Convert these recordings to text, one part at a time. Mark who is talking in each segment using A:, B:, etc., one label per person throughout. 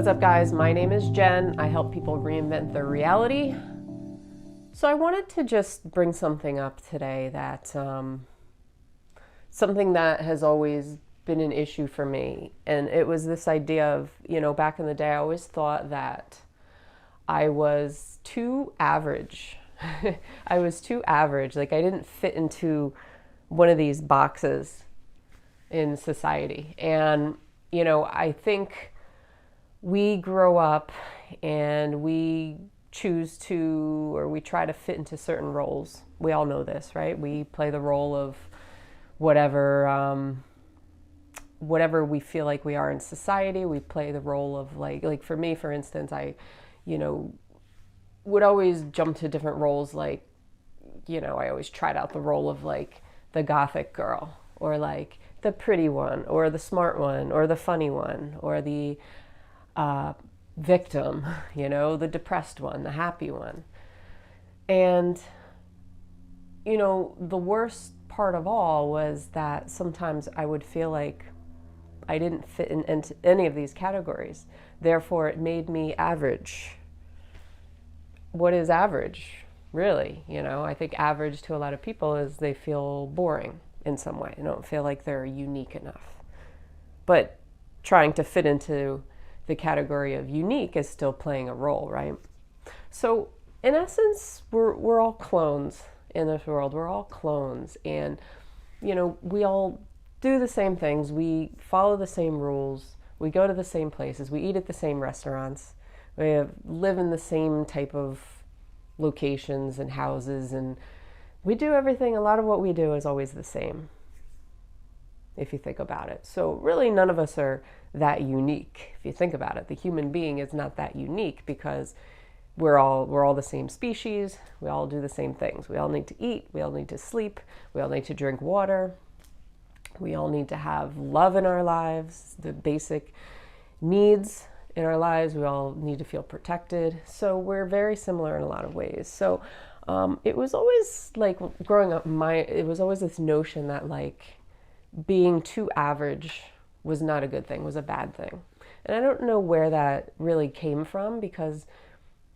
A: What's up, guys? My name is Jen. I help people reinvent their reality. So I wanted to just bring something up today that something that has always been an issue for me. And it was this idea of, back in the day, I always thought that I was too average. I was too average. Like, I didn't fit into one of these boxes in society. And, I think we grow up and we choose to, or we try to fit into certain roles. We all know this, right? We play the role of whatever we feel like we are in society. We play the role of like for me, for instance, I would always jump to different roles. I always tried out the role of like the gothic girl, or like the pretty one, or the smart one, or the funny one, or the victim, the depressed one, the happy one. And, the worst part of all was that sometimes I would feel like I didn't fit into any of these categories. Therefore, it made me average. What is average, really? I think average to a lot of people is they feel boring in some way. They don't feel like they're unique enough. But trying to fit into the category of unique is still playing a role, right? So in essence, we're all clones in this world. We're all clones, and we all do the same things. We follow the same rules. We go to the same places. We eat at the same restaurants. We live in the same type of locations and houses, and we do everything. A lot of what we do is always the same, if you think about it. So really none of us are that unique. If you think about it, the human being is not that unique because we're all the same species. We all do the same things. We all need to eat. We all need to sleep. We all need to drink water. We all need to have love in our lives, the basic needs in our lives. We all need to feel protected. So we're very similar in a lot of ways. So it was always like growing up, it was always this notion that like being too average was not a good thing, was a bad thing. And I don't know where that really came from, because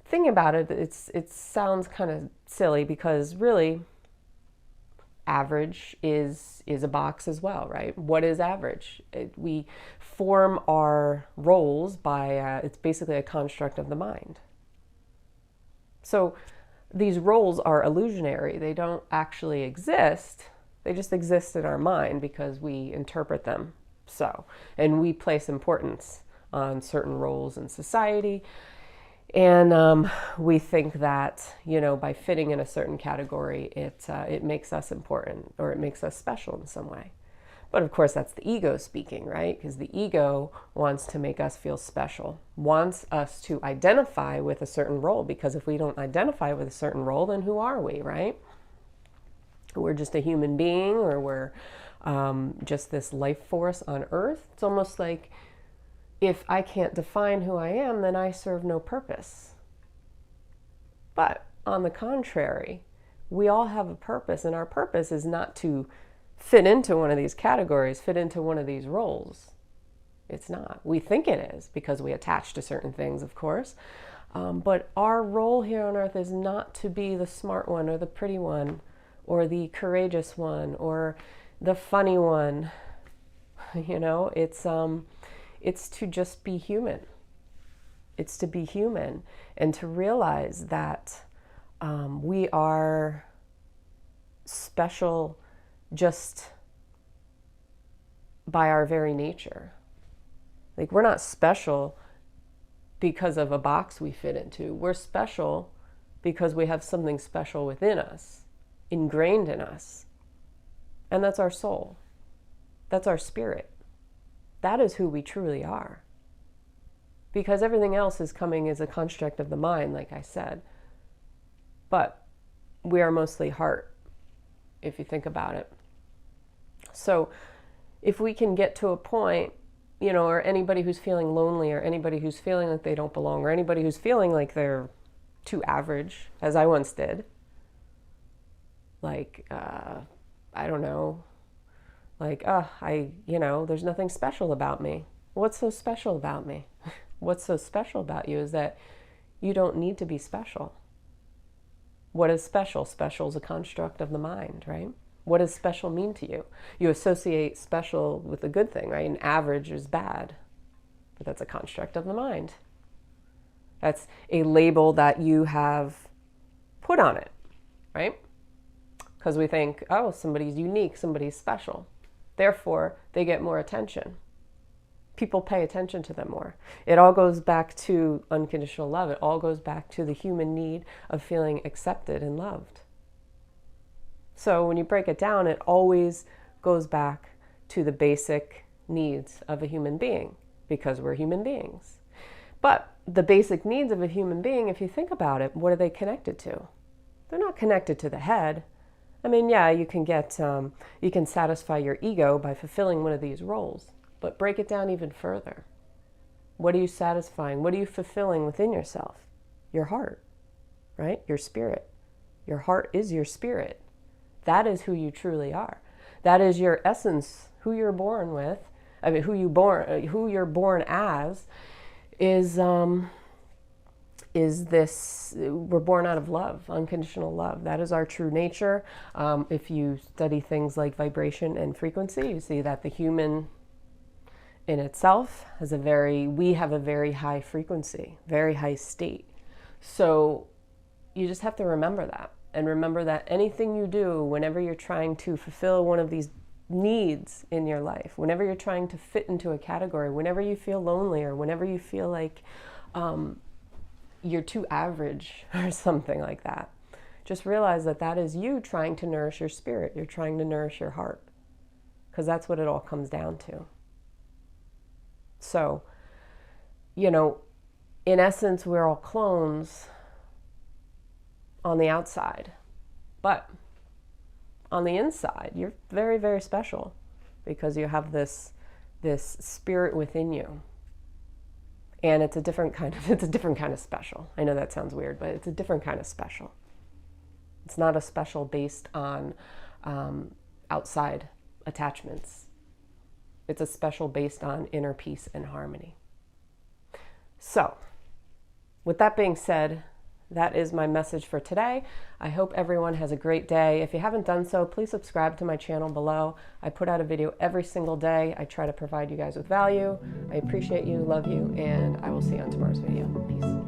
A: thinking about it, it sounds kind of silly, because really average is a box as well, right? What is average? We form our roles by, it's basically a construct of the mind. So these roles are illusionary. They don't actually exist. They just exist in our mind because we interpret them so. And we place importance on certain roles in society. And we think that, by fitting in a certain category, it makes us important, or it makes us special in some way. But of course, that's the ego speaking, right? Because the ego wants to make us feel special, wants us to identify with a certain role. Because if we don't identify with a certain role, then who are we, right? We're just a human being, or we're just this life force on Earth. It's almost like if I can't define who I am, then I serve no purpose. But on the contrary, we all have a purpose, and our purpose is not to fit into one of these categories, fit into one of these roles. It's not. We think it is because we attach to certain things, of course. But our role here on Earth is not to be the smart one, or the pretty one, or the courageous one, or the funny one. It's to just be human. It's to be human, and to realize that we are special just by our very nature. Like, we're not special because of a box we fit into. We're special because we have something special within us, ingrained in us. And that's our soul. That's our spirit. That is who we truly are. Because everything else is coming as a construct of the mind, like I said. But we are mostly heart, if you think about it. So if we can get to a point, or anybody who's feeling lonely, or anybody who's feeling like they don't belong, or anybody who's feeling like they're too average, as I once did, like, I don't know, like, there's nothing special about me. What's so special about me? What's so special about you is that you don't need to be special. What is special? Special is a construct of the mind, right? What does special mean to you? You associate special with a good thing, right? And average is bad, but that's a construct of the mind. That's a label that you have put on it, right? Because we think, oh, somebody's unique, somebody's special. Therefore, they get more attention. People pay attention to them more. It all goes back to unconditional love. It all goes back to the human need of feeling accepted and loved. So when you break it down, it always goes back to the basic needs of a human being, because we're human beings. But the basic needs of a human being, if you think about it, what are they connected to? They're not connected to the head. I mean, yeah, you can satisfy your ego by fulfilling one of these roles, but break it down even further. What are you satisfying? What are you fulfilling within yourself? Your heart, right? Your spirit. Your heart is your spirit. That is who you truly are. That is your essence, who you're born with. I mean, who you're born as is this, we're born out of love, unconditional love. That is our true nature. If you study things like vibration and frequency, you see that the human in itself has we have a very high frequency, very high state. So you just have to remember that. And remember that anything you do, whenever you're trying to fulfill one of these needs in your life, whenever you're trying to fit into a category, whenever you feel lonely, or whenever you feel like you're too average or something like that, just realize that that is you trying to nourish your spirit. You're trying to nourish your heart, because that's what it all comes down to. So, in essence, we're all clones on the outside, but on the inside, you're very, very special, because you have this spirit within you. And it's a different kind of special. I know that sounds weird, but it's a different kind of special. It's not a special based on outside attachments. It's a special based on inner peace and harmony. So, with that being said, that is my message for today. I hope everyone has a great day. If you haven't done so, please subscribe to my channel below. I put out a video every single day. I try to provide you guys with value. I appreciate you, love you, and I will see you on tomorrow's video. Peace.